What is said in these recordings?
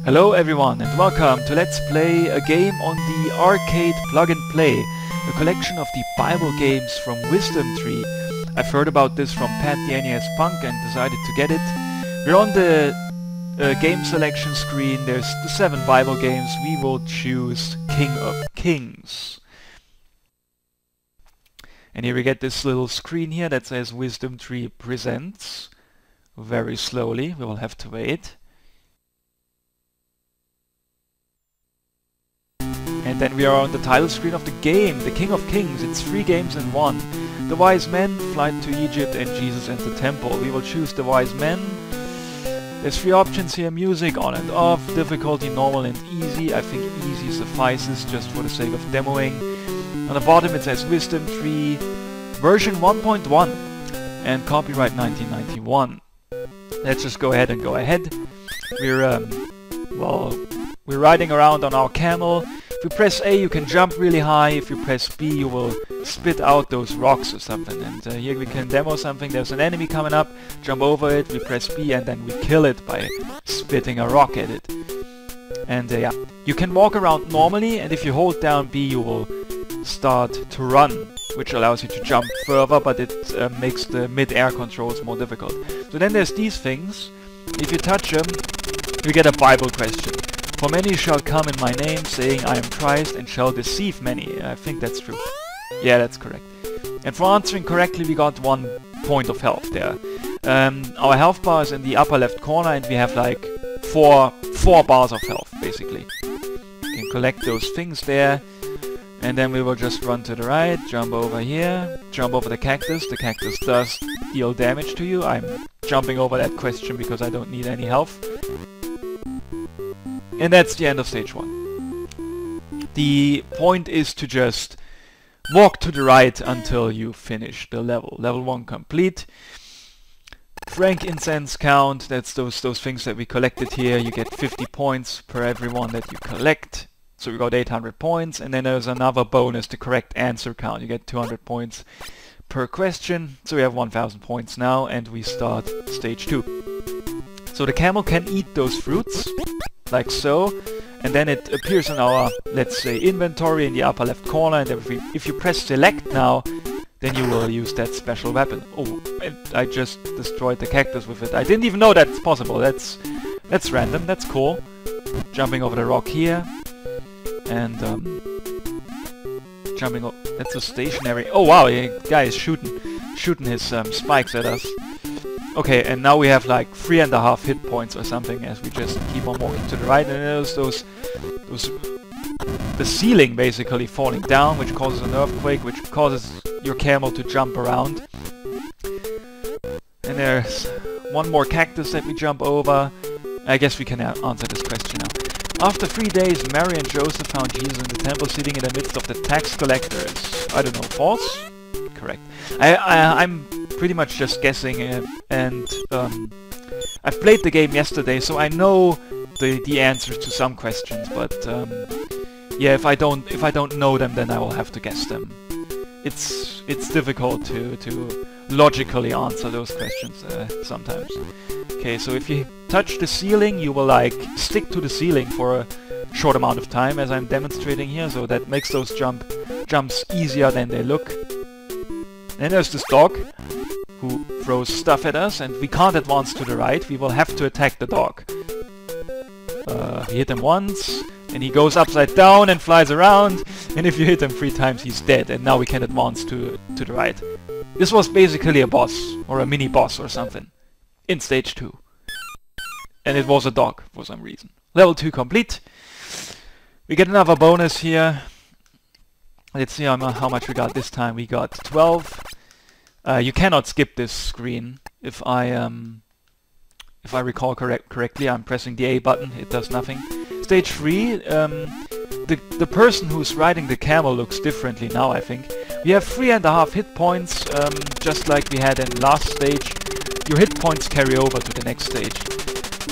Hello everyone and welcome to Let's Play a game on the Arkade Plug and Play, a collection of the Bible games from Wisdom Tree. I've heard about this from Pat the NES Punk and decided to get it. We're on the game selection screen. There's the 7 Bible games. We will choose King of Kings. And here we get this little screen here that says Wisdom Tree presents. Very slowly, we will have to wait. And then we are on the title screen of the game, the King of Kings. It's 3 games in 1. The Wise Men, Flight to Egypt, and Jesus and the Temple. We will choose the Wise Men. There's 3 options here: music, on and off, difficulty, normal and easy. I think easy suffices just for the sake of demoing. On the bottom it says Wisdom Tree, version 1.1, and copyright 1991. Let's just go ahead. We're riding around on our camel. If you press A, you can jump really high. If you press B, you will spit out those rocks or something. And here we can demo something. There's an enemy coming up, jump over it, we press B, and then we kill it by spitting a rock at it. And yeah, you can walk around normally, and if you hold down B, you will start to run, which allows you to jump further, but it makes the mid-air controls more difficult. So then there's these things. If you touch them, you get a Bible question. For many shall come in my name, saying I am Christ, and shall deceive many. I think that's true. Yeah, that's correct. And for answering correctly, we got 1 point of health there. Our health bar is in the upper left corner, and we have like 4 bars of health, basically. You can collect those things there. And then we will just run to the right, jump over here, jump over the cactus. The cactus does deal damage to you. I'm jumping over that question because I don't need any health. And that's the end of stage 1. The point is to just walk to the right until you finish the level. Level 1 complete. Frankincense count, that's those things that we collected here. You get 50 points per every one that you collect. So we got 800 points, and then there's another bonus, the correct answer count. You get 200 points per question. So we have 1000 points now, and we start stage 2. So the camel can eat those fruits, like so, and then it appears in our, let's say, inventory in the upper left corner, and if you press select now, then you will use that special weapon. Oh, and I just destroyed the cactus with it. I didn't even know that's possible. That's random, that's cool. Jumping over the rock here. And jumping up. That's a stationary. Oh wow, the guy is shooting his spikes at us. Okay, and now we have like 3.5 hit points or something as we just keep on walking to the right. And there's the ceiling basically falling down, which causes an earthquake, which causes your camel to jump around. And there's 1 more cactus that we jump over. I guess we can answer this question now. After 3 days, Mary and Joseph found Jesus in the temple sitting in the midst of the tax collectors. I don't know, false? Correct. I'm pretty much just guessing, and I've played the game yesterday, so I know the answers to some questions, but yeah, if I don't know them, then I will have to guess them. It's difficult to logically answer those questions sometimes. Okay, so if you touch the ceiling, you will like stick to the ceiling for a short amount of time, as I'm demonstrating here, so that makes those jumps easier than they look. Then there's this dog who throws stuff at us, and we can't advance to the right. We will have to attack the dog. We hit him once, and he goes upside down and flies around, and if you hit him 3 times, he's dead, and now we can advance to the right. This was basically a boss, or a mini-boss or something, in stage 2. And it was a dog, for some reason. Level 2 complete. We get another bonus here. Let's see how much we got this time. We got 12. You cannot skip this screen. If I recall correctly, I'm pressing the A button. It does nothing. Stage 3. The person who's riding the camel looks differently now, I think. We have 3.5 hit points, just like we had in last stage. Your hit points carry over to the next stage.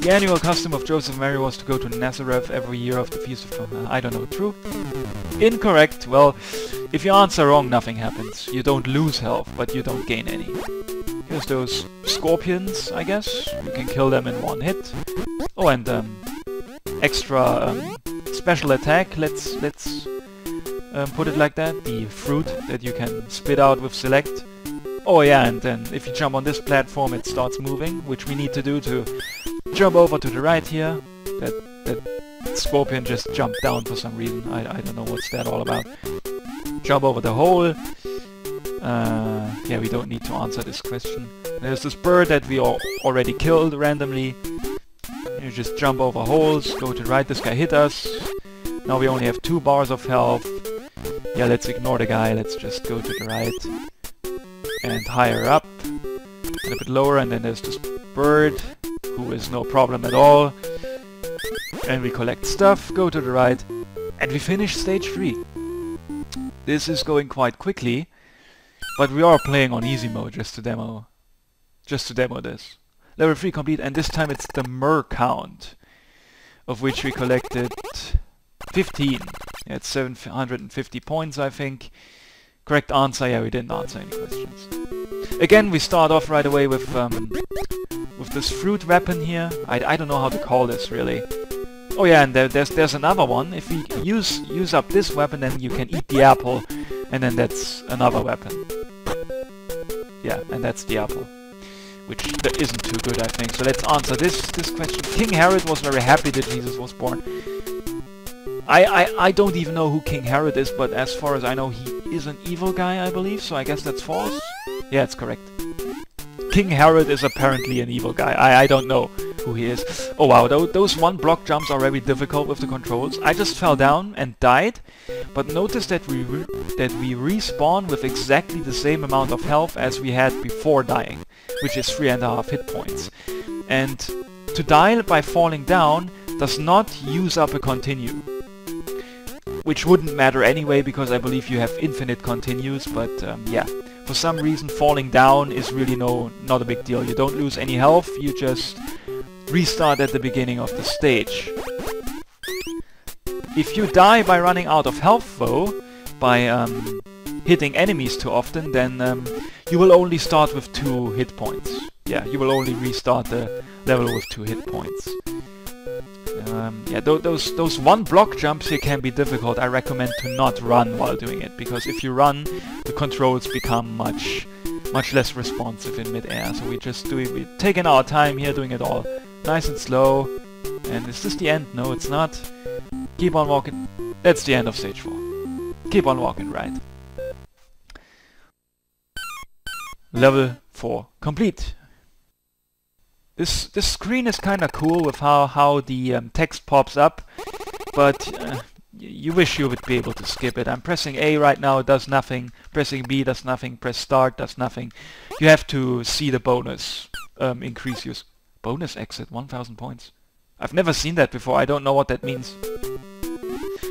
The annual custom of Joseph and Mary was to go to Nazareth every year of the Feast of... I don't know, true? Incorrect. Well, if you answer wrong, nothing happens. You don't lose health, but you don't gain any. Here's those scorpions, I guess. You can kill them in 1 hit. Oh, and extra special attack. Let's put it like that. The fruit that you can spit out with select. Oh yeah, and then if you jump on this platform, it starts moving, which we need to do to jump over to the right here. That scorpion just jumped down for some reason. I don't know what's that all about. Jump over the hole. Yeah, we don't need to answer this question. There's this bird that we already killed randomly. You just jump over holes, go to the right. This guy hit us. Now we only have 2 bars of health. Yeah, let's ignore the guy. Let's just go to the right. And higher up. And a bit lower. And then there's this bird, who is no problem at all. And we collect stuff, go to the right. And we finish stage 3. This is going quite quickly. But we are playing on easy mode just to demo this. Level 3 complete, and this time it's the Mer count, of which we collected 15. Yeah, it's 750 points, I think. Correct answer, yeah, we didn't answer any questions. Again, we start off right away with this fruit weapon here. I don't know how to call this really. Oh yeah, and there's another one. If we use up this weapon, then you can eat the apple, and then that's another weapon. Yeah, and that's the apple, which isn't too good, I think. So let's answer this question. King Herod was very happy that Jesus was born. I don't even know who King Herod is, but as far as I know, he is an evil guy, I believe. So I guess that's false. Yeah, it's correct. King Herod is apparently an evil guy. I don't know who he is. Oh wow, those 1-block jumps are very difficult with the controls. I just fell down and died, but notice that we respawn with exactly the same amount of health as we had before dying, which is 3.5 hit points. And to die by falling down does not use up a continue, which wouldn't matter anyway because I believe you have infinite continues, but yeah. For some reason falling down is really not a big deal. You don't lose any health, you just restart at the beginning of the stage. If you die by running out of health though, by hitting enemies too often, then you will only start with 2 hit points. Yeah, you will only restart the level with 2 hit points. Yeah, those 1-block jumps here can be difficult. I recommend to not run while doing it, because if you run, the controls become much less responsive in mid-air. So we're taking our time here, doing it all nice and slow. And is this the end? No, it's not. Keep on walking. That's the end of stage 4. Keep on walking, right. Level 4 complete. This screen is kinda cool with how the text pops up, but you wish you would be able to skip it. I'm pressing A right now, it does nothing. Pressing B does nothing. Press start does nothing. You have to see the bonus increase your bonus exit, 1000 points. I've never seen that before, I don't know what that means.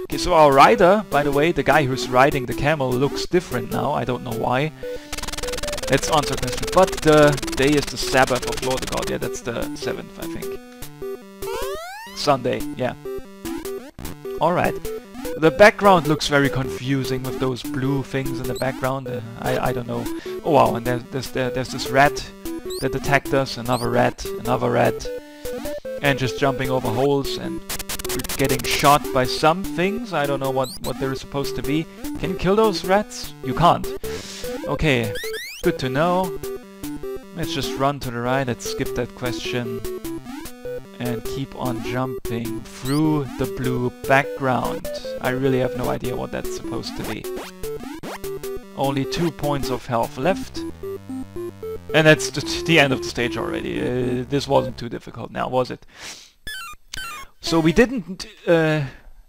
Okay, so our rider, by the way, the guy who's riding the camel looks different now, I don't know why. Let's answer a question. But the day is the Sabbath of Lord God. Yeah, that's the 7th, I think. Sunday, yeah. Alright. The background looks very confusing with those blue things in the background. I don't know. Oh wow, and there's this rat that attacked us. Another rat. And just jumping over holes and getting shot by some things. I don't know what they're supposed to be. Can you kill those rats? You can't. Okay. Good to know. Let's just run to the right, let's skip that question. And keep on jumping through the blue background. I really have no idea what that's supposed to be. Only 2 points of health left. And that's the end of the stage already. This wasn't too difficult now, was it? So we didn't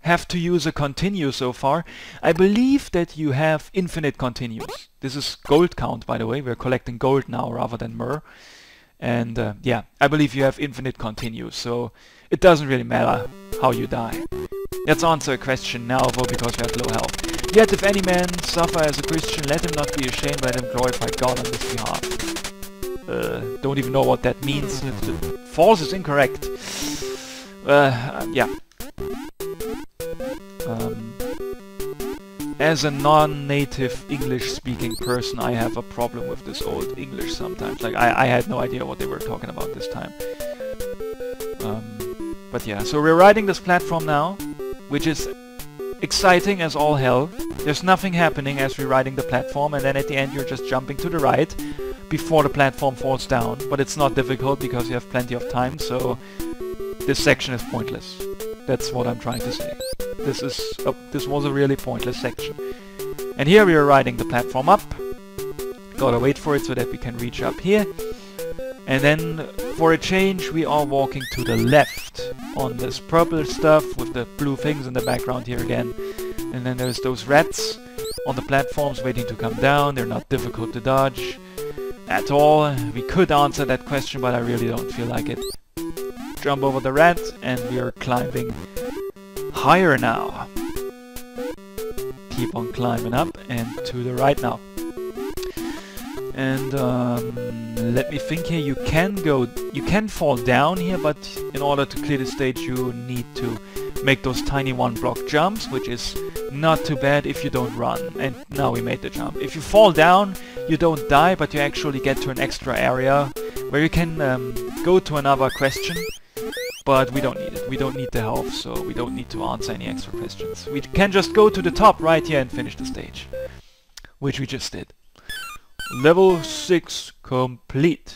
have to use a continue so far. I believe that you have infinite continues. This is gold count, by the way. We're collecting gold now rather than myrrh. And yeah, I believe you have infinite continues, so it doesn't really matter how you die. Let's answer a question now, though, because we have low health. Yet if any man suffer as a Christian, let him not be ashamed, let him glorify God on his behalf. Don't even know what that means. False is incorrect. Yeah. As a non-native English-speaking person, I have a problem with this old English sometimes. Like, I had no idea what they were talking about this time. But yeah, so we're riding this platform now, which is exciting as all hell. There's nothing happening as we're riding the platform, and then at the end you're just jumping to the right before the platform falls down. But it's not difficult because you have plenty of time, so this section is pointless. That's what I'm trying to say. This was a really pointless section. And here we are riding the platform up. Gotta wait for it so that we can reach up here. And then, for a change, we are walking to the left on this purple stuff with the blue things in the background here again. And then there's those rats on the platforms waiting to come down. They're not difficult to dodge at all. We could answer that question, but I really don't feel like it. Jump over the rat, and we are climbing higher now. Keep on climbing up and to the right now. And let me think here. You can fall down here, but in order to clear the stage you need to make those tiny 1-block jumps, which is not too bad if you don't run. And now we made the jump. If you fall down, you don't die, but you actually get to an extra area where you can go to another question. But we don't need it. We don't need the health, so we don't need to answer any extra questions. We can just go to the top right here and finish the stage, which we just did. Level 6 complete.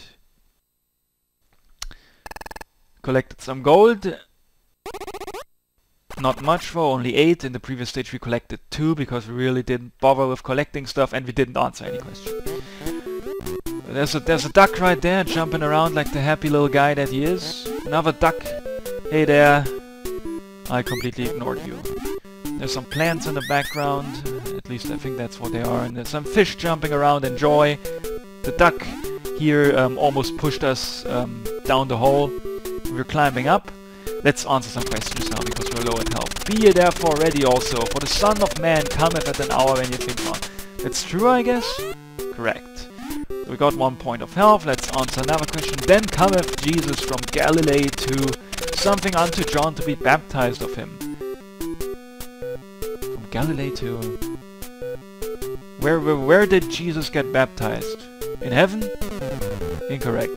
Collected some gold. Not much though, only 8. In the previous stage we collected 2 because we really didn't bother with collecting stuff and we didn't answer any question. There's a duck right there jumping around like the happy little guy that he is. Another duck. Hey there. I completely ignored you. There's some plants in the background, at least I think that's what they are, and there's some fish jumping around. Enjoy. The duck here almost pushed us down the hole. We're climbing up. Let's answer some questions now because we're low in health. Be ye therefore ready also, for the Son of Man cometh at an hour when you think not. That's true, I guess? Correct. We got 1 point of health. Let's answer another question. Then cometh Jesus from Galilee to something unto John to be baptized of him. Galilee to... Where did Jesus get baptized? In heaven? Incorrect.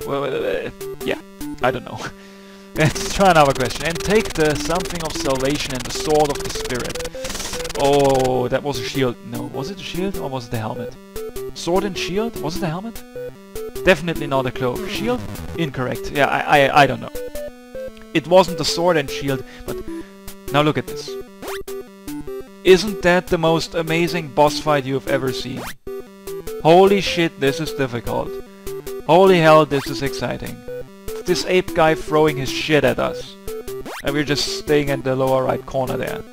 Well, yeah, I don't know. Let's try another question. And take the something of salvation and the sword of the Spirit. Oh, that was a shield. No, was it a shield or was it the helmet? Sword and shield? Was it the helmet? Definitely not a cloak. Shield? Incorrect. Yeah, I don't know. It wasn't the sword and shield, but... Now look at this. Isn't that the most amazing boss fight you've ever seen? Holy shit, this is difficult. Holy hell, this is exciting. This ape guy throwing his shit at us. And we're just staying in the lower right corner there.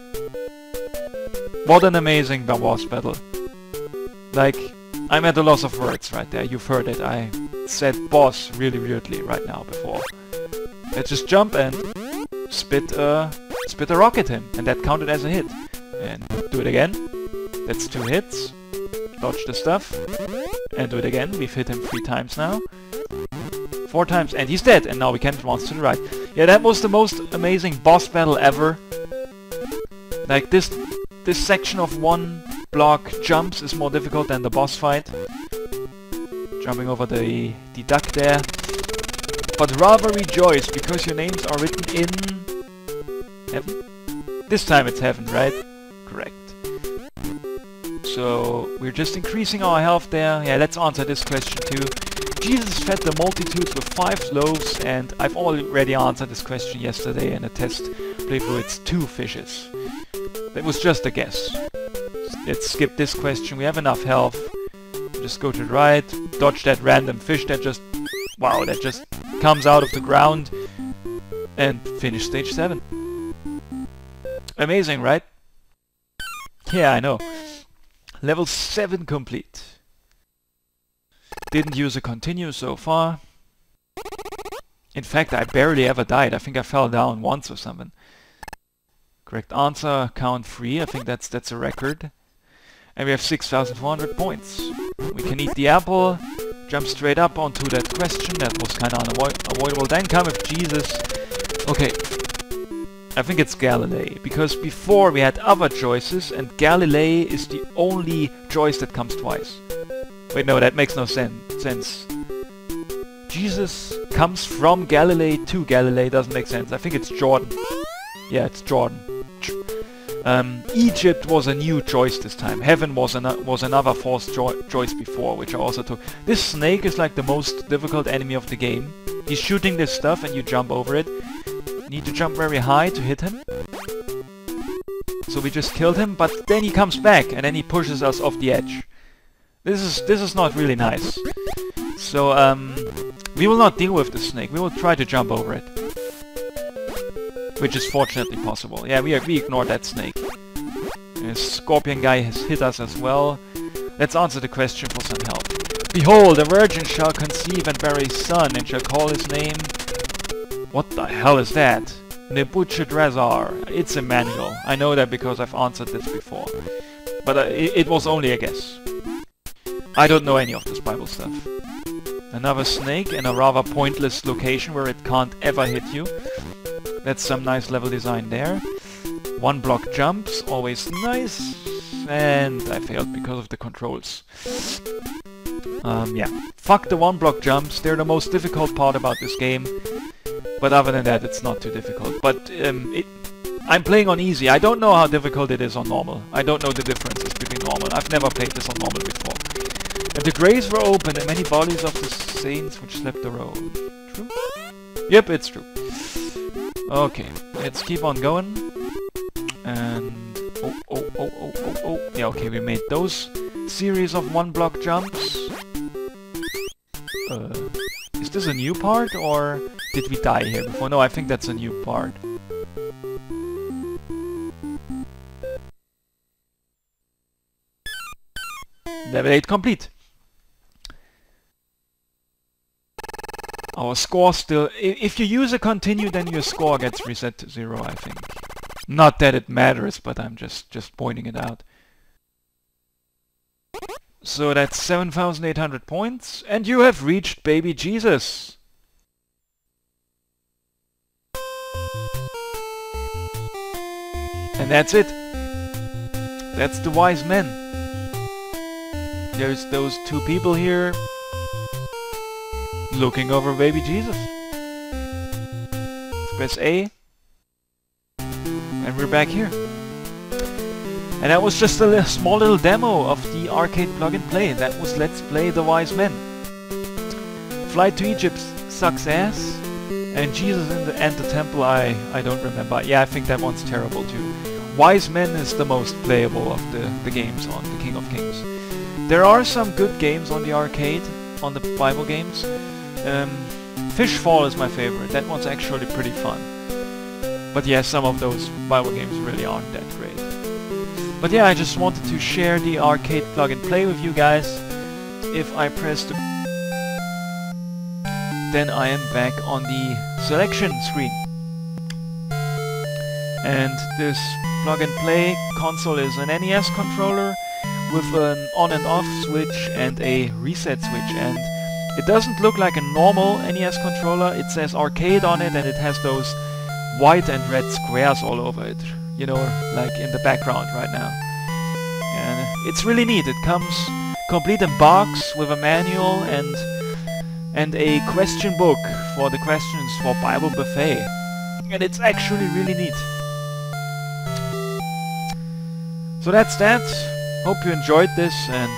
What an amazing boss battle. Like, I'm at a loss of words right there. You've heard it. I said boss really weirdly right now before. Let's just jump and spit a rock at him, and that counted as a hit. And do it again. That's 2 hits. Dodge the stuff. And do it again. We've hit him 3 times now. 4 times, and he's dead. And now we can advance to the right. Yeah, that was the most amazing boss battle ever. Like, this section of 1-block jumps is more difficult than the boss fight. Jumping over the duck there. But rather rejoice, because your names are written in... heaven? This time it's heaven, right? Correct. So, we're just increasing our health there. Yeah, let's answer this question too. Jesus fed the multitudes with 5 loaves, and I've already answered this question yesterday in a test playthrough. It's 2 fishes. That was just a guess. Let's skip this question. We have enough health. Just go to the right, dodge that random fish that just... wow, that just comes out of the ground, and finish stage 7. Amazing, right? Yeah, I know. Level 7 complete. Didn't use a continue so far. In fact, I barely ever died. I think I fell down once or something. Correct answer, count 3. I think that's a record. And we have 6,400 points. We can eat the apple, jump straight up onto that question. That was kind of unavoidable. Then come with Jesus. Okay. I think it's Galilee, because before we had other choices, and Galilee is the only choice that comes twice. Wait, no, that makes no sense. Jesus comes from Galilee to Galilee. Doesn't make sense. I think it's Jordan. Yeah, it's Jordan. Egypt was a new choice this time. Heaven was another forced choice before, which I also took. This snake is like the most difficult enemy of the game. He's shooting this stuff and you jump over it. You need to jump very high to hit him. So we just killed him, but then he comes back and then he pushes us off the edge. This is not really nice. So we will not deal with the snake. We will try to jump over it. Which is fortunately possible. Yeah, we ignored that snake. The scorpion guy has hit us as well. Let's answer the question for some help. Behold, a virgin shall conceive and bear a son, and shall call his name... What the hell is that? Nebuchadnezzar. It's Emmanuel. I know that because I've answered this before. But it was only a guess. I don't know any of this Bible stuff. Another snake in a rather pointless location where it can't ever hit you. That's some nice level design there. One block jumps, always nice. And I failed because of the controls. Yeah. Fuck the one block jumps, they're the most difficult part about this game. But other than that, it's not too difficult. But I'm playing on easy. I don't know how difficult it is on normal. I don't know the differences between normal. I've never played this on normal before. And the graves were open, and many bodies of the saints which slept the road. True? Yep, it's true. Okay, let's keep on going. And... Oh. Yeah, okay, we made those series of one block jumps. Is this a new part, or did we die here before? No, I think that's a new part. Level 8 complete. Our score still... If you use a continue, then your score gets reset to 0, I think. Not that it matters, but I'm just pointing it out. So that's 7,800 points, and you have reached baby Jesus. And that's it. That's the wise men. There's those two people here looking over baby Jesus. Press A. And we're back here. And that was just a small little demo of the Arkade Plug and Play. That was Let's Play the Wise Men. Flight to Egypt sucks ass. And Jesus and the Temple, I don't remember. Yeah, I think that one's terrible too. Wise Men is the most playable of the games on the King of Kings. There are some good games on the arcade, on the Bible games. Fishfall is my favorite. That one's actually pretty fun. But yeah, some of those Bible games really aren't that great. But yeah, I just wanted to share the Arkade Plug and Play with you guys. If I press the... then I am back on the selection screen. And this Plug and Play console is an NES controller with an on and off switch and a reset switch. And it doesn't look like a normal NES controller. It says arcade on it, and it has those white and red squares all over it, you know, like in the background right now. And it's really neat. It comes complete in box with a manual and a question book for the questions for Bible Buffet. And it's actually really neat. So that's that. Hope you enjoyed this, and